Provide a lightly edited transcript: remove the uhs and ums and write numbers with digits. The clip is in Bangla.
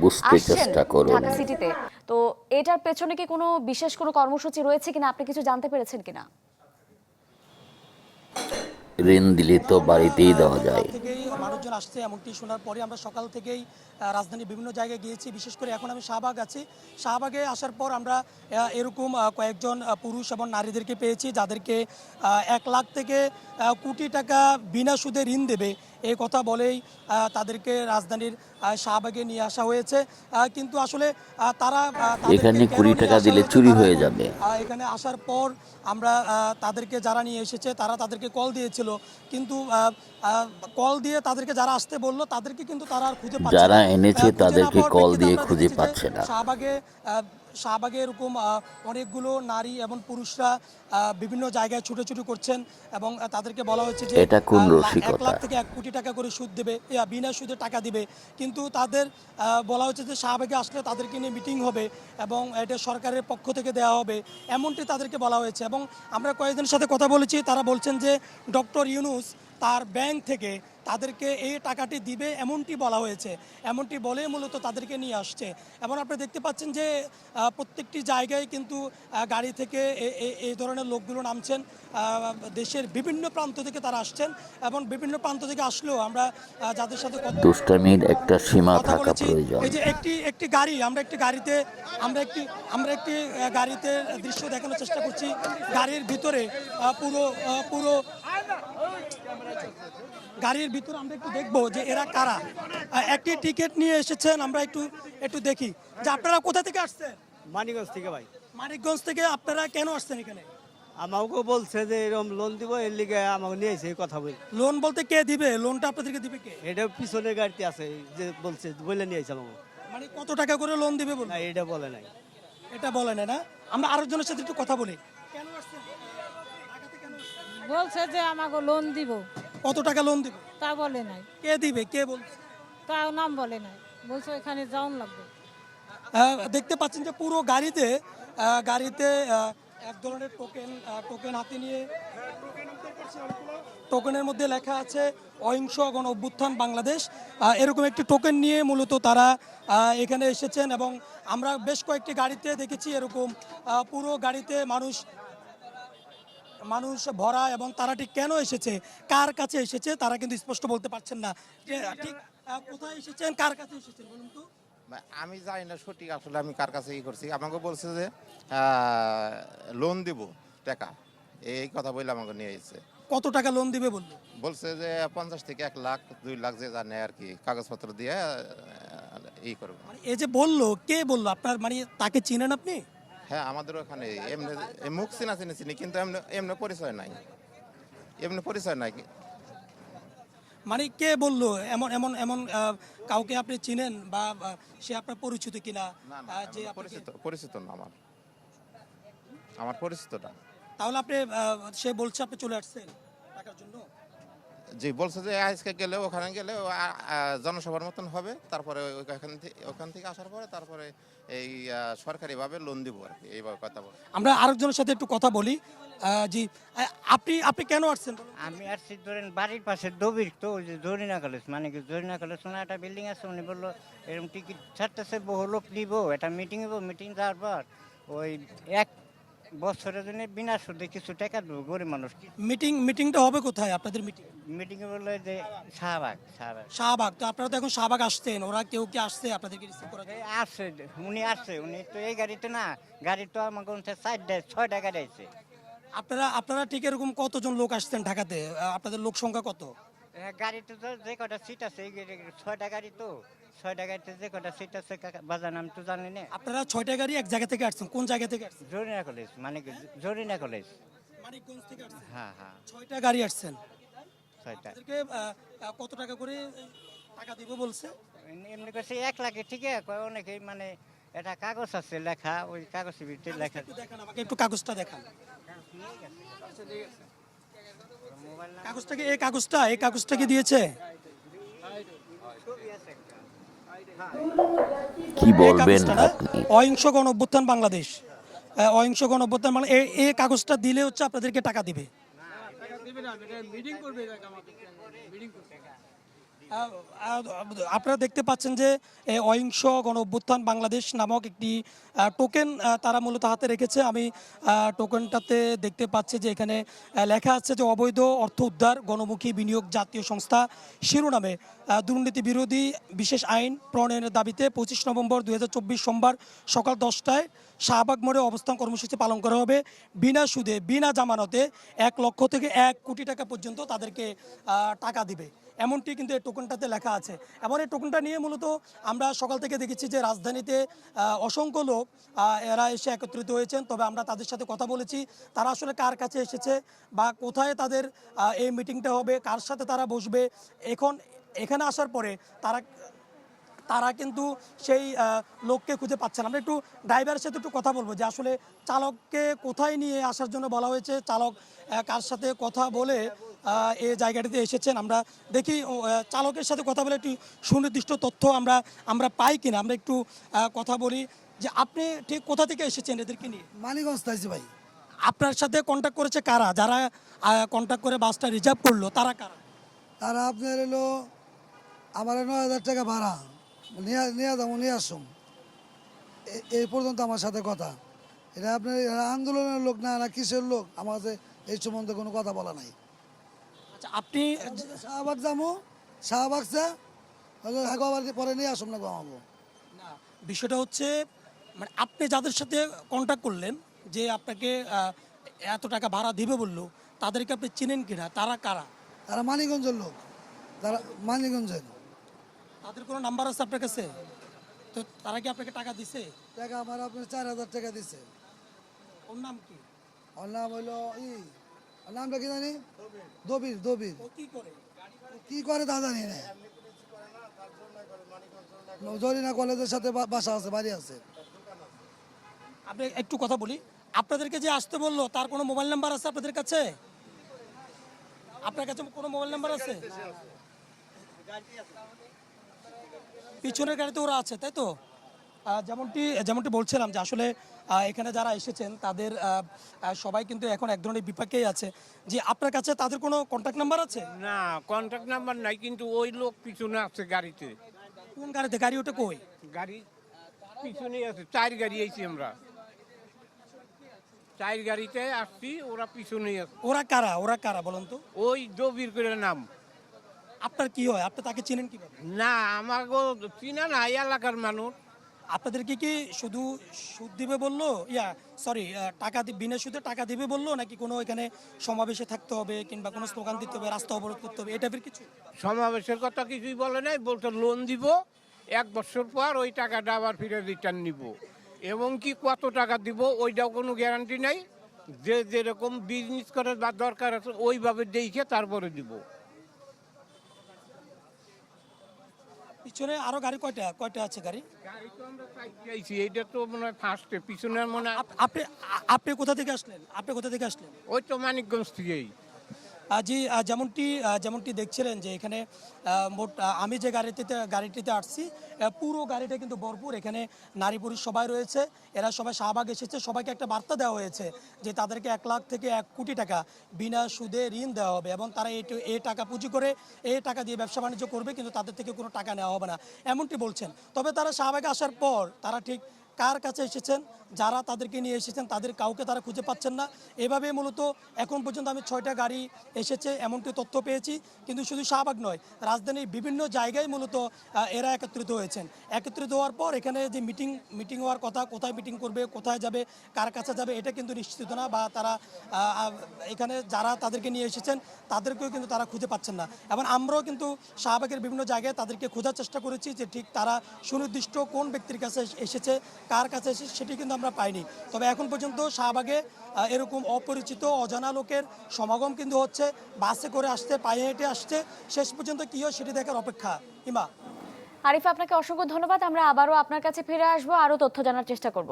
বুঝতে আসছেন চেষ্টা করুন। ঢাকা সিটিতে, তো এটার পেছনে কি কোনো বিশেষ কোনো কর্মসূচি রয়েছে কিনা, আপনি কিছু জানতে পেরেছেন কিনা? ঋণ দিলে তো আমরা বাড়িতেই দেওয়া গতকাল যায়। থেকেই মানুষজন আসছে এমনটি শোনার পরে আমরা সকাল থেকেই রাজধানীর বিভিন্ন জায়গায় গিয়েছি। বিশেষ করে এখন আমি শাহবাগ আছি। শাহবাগে আসার পর আমরা এরকম কয়েকজন পুরুষ এবং নারীদেরকে পেয়েছি যাদেরকে 1 লাখ থেকে কোটি টাকা বিনা সুদে ঋণ দেবে এই কথা বলেই তাদেরকে রাজধানীর শাহবাগে নিয়ে আসা হয়েছে। কিন্তু আসলে তারা তাদেরকে এখানে কেন 20 নিয়ে টাকা আসা দিলে হয়েছে, চুরি তারা হয়ে এখন যাবে। এখানে আসার পর আমরা তাদেরকে যারা নিয়ে এসেছে তারা তাদেরকে কল দিয়েছিল, কিন্তু কল দিয়ে তাদেরকে যারা আসতে বললো তাদেরকে কিন্তু তারা আর খুঁজে পাচ্ছে যারা না। এনেছে খুঁজে না তাদেরকে পাওয়ার কল প্রেক্ষিতে দিয়ে আমরা খুঁজে দেখেছি যে পাচ্ছে না। শাহবাগে এরকম অনেকগুলো নারী এবং পুরুষরা বিভিন্ন জায়গায় ছুটোছুটি করছেন এবং তাদেরকে বলা হচ্ছে যে এটা কোন 1 রসিকতা? লাখ থেকে 1 কোটি টাকা করে সুদ দেবে, বিনা সুদে টাকা দিবে। কিন্তু তাদের বলা হচ্ছে যে শাহবাগে আসলে তাদেরকে নিয়ে মিটিং হবে এবং এটা সরকারের পক্ষ থেকে দেওয়া হবে, এমনটি তাদেরকে বলা হয়েছে। এবং আমরা কয়েকজনের সাথে কথা বলেছি, তারা বলছেন যে ডক্টর ইউনূস তার ব্যাংক থেকে তাদেরকে এই টাকাটি দিবে এমনটি বলা হয়েছে, এমনটি বলে মূলত তাদেরকে নিয়ে আসছে। এবং আপনি দেখতে পাচ্ছেন যে প্রত্যেকটি জায়গায় কিন্তু গাড়ি থেকে এই ধরনের লোকগুলো নামছেন। দেশের বিভিন্ন প্রান্ত থেকে তারা আসছেন এবং বিভিন্ন প্রান্ত থেকে আসলেও আমরা যাদের সাথে দুষ্টামির একটা সীমা কথা থাকা বলেছি, প্রয়োজন। এই যে একটি গাড়ি, আমরা একটি গাড়িতে দৃশ্য দেখানোর চেষ্টা করছি। গাড়ির ভিতরে পুরো পুরো গাড়ির ভিতরে আমরা একটু দেখবো যে এরা কারা। একটি টিকিট নিয়ে এসেছেন, আমরা একটু একটু দেখি যে আপনারা কোথা থেকে আসছেন। মানিকগঞ্জ থেকে ভাই। মানিকগঞ্জ থেকে আপনারা কেন আসছেন এখানে? আমাকে বলছে যে এরকম লোন দিব, এর লিগে আমাকে নিয়েছে এই কথা বলি। লোন বলতে কে দিবে? লোনটা আপনাদেরকে দিবে কে? এটা পিছনের গাড়িতে আছে, যে বলছে বলে নিয়েছে আমাকে। মানে কত টাকা করে লোন দিবে বলুন? না, এটা বলে নাই। এটা বলে না। আমরা আরেকজনের সাথে একটু কথা বলি। কেন আসছেন? ঢাকাতে কেন আসছেন? বলছে যে আমাকে লোন দিব, কত টাকা লোন দিবে? তা বলে নাই। কে দিবে? কে বলছে? তাও নাম বলে নাই, বলছে এখানে যাওন লাগবে। দেখতে পাচ্ছেন যে পুরো গাড়িতে গাড়িতে এক ধরনের টোকেন হাতে নিয়ে টোকেনের মধ্যে লেখা আছে অহিংস গণ অভ্যুত্থান বাংলাদেশ। এরকম একটি টোকেন নিয়ে মূলত তারা এখানে এসেছেন এবং আমরা বেশ কয়েকটি গাড়িতে দেখেছি এরকম পুরো গাড়িতে মানুষ ভরা, এবং তারা ঠিক কেন এসেছে, কার কাছে এসেছে তারা কিন্তু স্পষ্ট বলতে পারছেন না। যে ঠিক কোথায় এসেছেন, কার কাছে এসেছেন বলুন তো। আমি জানি না সঠিক আসলে আমি কার কাছে ই করছি। আমাকে বলছে যে লোন দিব টাকা, এই কথা বলে আমাকে নিয়ে এসেছে। কত টাকা লোন দিবে বললো? বলছে যে 50 থেকে 1 লাখ 2 লাখ যে জানে আর কি, কাগজপত্র দিয়ে ই করবো। মানে এই যে বললো, কে বললো আপনার, মানে তাকে চিনেন আপনি? হ্যাঁ, আমাদের ওখানে এমনি মুখ চিনা চিনি, কিন্তু এমনি এমনি পরিচয় নাই, এমনি পরিচয় নাই। মানে কে বললো? এমন এমন এমন কাউকে আপনি চিনেন বা সে আপনার পরিচিত কিনা? না না, যে পরিচিত না আমার পরিচিত না। তাহলে আপনি সে বলছে আপনি চলে আসছেন টাকার জন্য? জি, বলছে যে আজকে গেলে ওখানে গেলে জনসভার মতন হবে, তারপরে ওখান থেকে আসার পরে তারপরে এই সরকারিভাবে লোন দিব আর কি, এইভাবে কথা বল। আমরা আরেকজনের সাথে একটু কথা বলি। জি, আপনি কেন আসছেন বলুন? আমি আসছি ধরেন বাড়ির পাশে দবির, তো ওই যে জরিনা কলেজ, মানে কি জরিনা কলেজ না একটা বিল্ডিং আছে, উনি বললো এরকম টিকিট ছাড়তেছে, বহু লোক নিব, একটা মিটিং হবো, মিটিং যাওয়ার পর ওই 1 বছরের জন্য বিনা সুদে কিছু টাকা দেবো গরিব মানুষ। মিটিংটা হবে কোথায় আপনাদের মিটিং? মিটিংয়ে বললো যে শাহবাগ। শাহবাগ। তো আপনারা তো এখন শাহবাগ আসছেন, ওরা কেউ কি আসছে আপনাদেরকে রিসিভ করার জন্য? আসছে, উনি তো এই গাড়িতে না, গাড়ি তো আমাকে 6টা গাড়ি আছে। আপনারা ঠিক এরকম কতজন লোক আসছেন ঢাকাতে? আপনাদের লোক সংখ্যা কত? গাড়িতে তো যে কটা সিট আছে, এই 6টা গাড়ি, তো 6টা গাড়িতে যে কটা সিট আছে বাজার নাম তো জানি না। আপনারা 6টা গাড়ি এক জায়গা থেকে আসছেন, কোন জায়গা থেকে আসছেন? জরিনা কলেজ, মানে কি জরিনা কলেজ। মানিকগঞ্জ থেকে আসছেন? হ্যাঁ। 6টা গাড়ি আসছেন। 6টা। আপনাদেরকে কত টাকা করে টাকা দিব বলছে? এমনি করছে 1 লাখে, ঠিক আছে কয় অনেকে, মানে এটা কাগজ আছে লেখা, ওই কাগজের ভিতরে লেখা। একটু দেখান আমাকে, একটু কাগজটা দেখান। এই কাগজটা কি দিয়েছে? কি এই বলবেন কাগজটা না? আপনি? অহিংস গণ অভ্যুত্থান বাংলাদেশ। অহিংস গণ অভ্যুত্থান মানে এই কাগজটা দিলে হচ্ছে আপনাদেরকে টাকা দিবে। আপনারা দেখতে পাচ্ছেন যে অহিংস গণ অভ্যুত্থান বাংলাদেশ নামক একটি টোকেন তারা মূলত হাতে রেখেছে। আমি টোকেনটাতে দেখতে পাচ্ছি যে এখানে লেখা আছে যে অবৈধ অর্থ উদ্ধার গণমুখী বিনিয়োগ জাতীয় সংস্থা শিরোনামে দুর্নীতি বিরোধী বিশেষ আইন প্রণয়নের দাবিতে 25 নভেম্বর 2024 সোমবার সকাল 10টায় শাহবাগ মোড়ে অবস্থান কর্মসূচি পালন করা হবে। বিনা সুদে বিনা জামানতে 1 লক্ষ থেকে 1 কোটি টাকা পর্যন্ত তাদেরকে টাকা দিবে, এমনটি কিন্তু এই টোকেনটাতে লেখা আছে। এবং এই টোকেনটা নিয়ে মূলত আমরা সকাল থেকে দেখেছি যে রাজধানীতে অসংখ্য লোক এরা এসে একত্রিত হয়েছেন। তবে আমরা তাদের সাথে কথা বলেছি, তারা আসলে কার কাছে এসেছে বা কোথায় তাদের এই মিটিংটা হবে, কার সাথে তারা বসবে, এখানে আসার পরে তারা কিন্তু সেই লোককে খুঁজে পাচ্ছে না। আমরা একটু ড্রাইভারের সাথে একটু কথা বলবো যে আসলে চালককে কোথায় নিয়ে আসার জন্য বলা হয়েছে, চালক কার সাথে কথা বলে এই জায়গাটিতে এসেছেন। আমরা দেখি চালকের সাথে কথা বলে একটু সুনির্দিষ্ট তথ্য আমরা পাই কিনা। আমরা একটু কথা বলি যে আপনি ঠিক কোথা থেকে এসেছেন এদেরকে নিয়ে? মানিকগঞ্জ তাইছি ভাই। আপনার সাথে কন্ট্যাক্ট করেছে কারা? যারা কন্ট্যাক্ট করে বাসটা রিজার্ভ করলো তারা কারা? তারা আপনার এলো আমার 9,000 টাকা ভাড়া নিয়ে যাবো, নিয়ে আসুন, এই পর্যন্ত আমার সাথে কথা। এটা আপনার আন্দোলনের লোক না কিসের লোক, আমার কাছে এই সম্বন্ধে কোনো কথা বলা নাই। আচ্ছা, আপনি শাহবাগ যাবো, শাহবাগ পরে নিয়ে আসুন না আমাকে। না, বিষয়টা হচ্ছে মানে আপনি যাদের সাথে কন্ট্যাক্ট করলেন যে আপনাকে এত টাকা ভাড়া দিবে বললো, তাদেরকে আপনি চিনেন কিনা? তারা কারা? তারা মানিকগঞ্জের লোক, তারা মানিকগঞ্জের। তাদের কোনো নাম্বার আছে আপনার কাছে? তো তারা কি আপনাকে টাকা দিছে? টাকা আমার আপনার 4,000 টাকা দিছে। ওর নাম কি? ওর নাম হইলো ওর নামটা কি জানি? দবির। ও কি করে? কি করে তা জানি না। জরিনা কলেজের সাথে বাসা আছে, বাড়ি আছে। আপনি একটু কথা বলি, আপনাদেরকে যে আসতে বললো তার কোনো মোবাইল নাম্বার আছে আপনাদের কাছে? আপনার কাছে কোনো মোবাইল নাম্বার আছে? পিছনের গাড়িতে ওরা আছে, তাই তো? যেমনটি বলছিলাম যে আসলে এখানে যারা এসেছেন তাদের সবাই কিন্তু এখন এক ধরনের বিপাকেই আছে। যে আপনার কাছে তাদের কোনো কন্ট্যাক্ট নাম্বার আছে? না, কন্ট্যাক্ট নাম্বার নাই, কিন্তু ওই লোক পিছনে আছে গাড়িতে। কোন গাড়িতে? গাড়ি ওটা কই? গাড়ি পিছনে আছে, 4 গাড়ি আইছি আমরা, 4 গাড়িতে আসছি, ওরা পিছনে আছে। ওরা কারা বলুন তো? ওই দবির করে নাম। আপনার কি হয়? আপনি তাকে চিনেন কিভাবে? না, আমাকে চিনা না, এই এলাকার মানুষ। আপনাদেরকে কি শুধু সুদ দিবে বললো, টাকা বিনা সুদে টাকা দিবে বললো, নাকি কোনো এখানে সমাবেশে থাকতে হবে কিংবা কোনো স্লোগান দিতে হবে, রাস্তা অবরোধ করতে হবে, এই টাইপের কিছু? সমাবেশের কথা কিছুই বলে নাই, বলতে লোন দিব, 1 বছর পর ওই টাকাটা আবার ফিরে রিটার্ন নিব, এবং কি কত টাকা দিব ওইটাও কোনো গ্যারান্টি নাই। যে যেরকম বিজনেস করার বা দরকার আছে ওইভাবে দেখে তারপরে দিব। পিছনে আরো গাড়ি কয়টা আছে গাড়ি? গাড়ি তো আমরা চাইছি, এইটা তো মনে হয় ফার্স্টে, পিছনের মনে হয়। আপনি কোথা থেকে আসলেন? ওই তো মানিকগঞ্জ থেকেই। জি, যেমনটি দেখছিলেন যে এখানে মোট আমি যে গাড়িটিতে আসছি, পুরো গাড়িটা কিন্তু ভরপুর। এখানে নারী পুরুষ সবাই রয়েছে, এরা সবাই শাহবাগ এসেছে। সবাইকে একটা বার্তা দেওয়া হয়েছে যে তাদেরকে 1 লাখ থেকে 1 কোটি টাকা বিনা সুদে ঋণ দেওয়া হবে, এবং তারা এই টাকা পুঁজি করে এই টাকা দিয়ে ব্যবসা বাণিজ্য করবে, কিন্তু তাদের থেকে কোনো টাকা নেওয়া হবে না, এমনটি বলছেন। তবে তারা শাহবাগে আসার পর তারা ঠিক কার কাছে এসেছেন, যারা তাদেরকে নিয়ে এসেছেন তাদের কাউকে তারা খুঁজে পাচ্ছেন না। এভাবে মূলত এখন পর্যন্ত আমি 6টা গাড়ি এসেছে এমনটি তথ্য পেয়েছি। কিন্তু শুধু শাহবাগ নয়, রাজধানীর বিভিন্ন জায়গায় মূলত এরা একত্রিত হয়েছেন। একত্রিত হওয়ার পর এখানে যে মিটিং হওয়ার কথা, কোথায় মিটিং করবে, কোথায় যাবে, কার কাছে যাবে, এটা কিন্তু নিশ্চিত না। বা তারা এখানে যারা তাদেরকে নিয়ে এসেছেন তাদেরকেও কিন্তু তারা খুঁজে পাচ্ছেন না। এবং আমরাও কিন্তু শাহবাগের বিভিন্ন জায়গায় তাদেরকে খোঁজার চেষ্টা করেছি যে ঠিক তারা সুনির্দিষ্ট কোন ব্যক্তির কাছে এসেছে, কার কাছে এসেছে, সেটি কিন্তু আমরা পাইনি। তবে এখন পর্যন্ত শাহবাগে এরকম অপরিচিত অজানা লোকের সমাগম কিন্তু হচ্ছে, বাসে করে আসছে, পায়ে হেঁটে আসছে। শেষ পর্যন্ত কি হয় সেটি দেখার অপেক্ষা। আরিফ, আপনাকে অসংখ্য ধন্যবাদ। আমরা আবারও আপনার কাছে ফিরে আসবো, আরও তথ্য জানার চেষ্টা করব।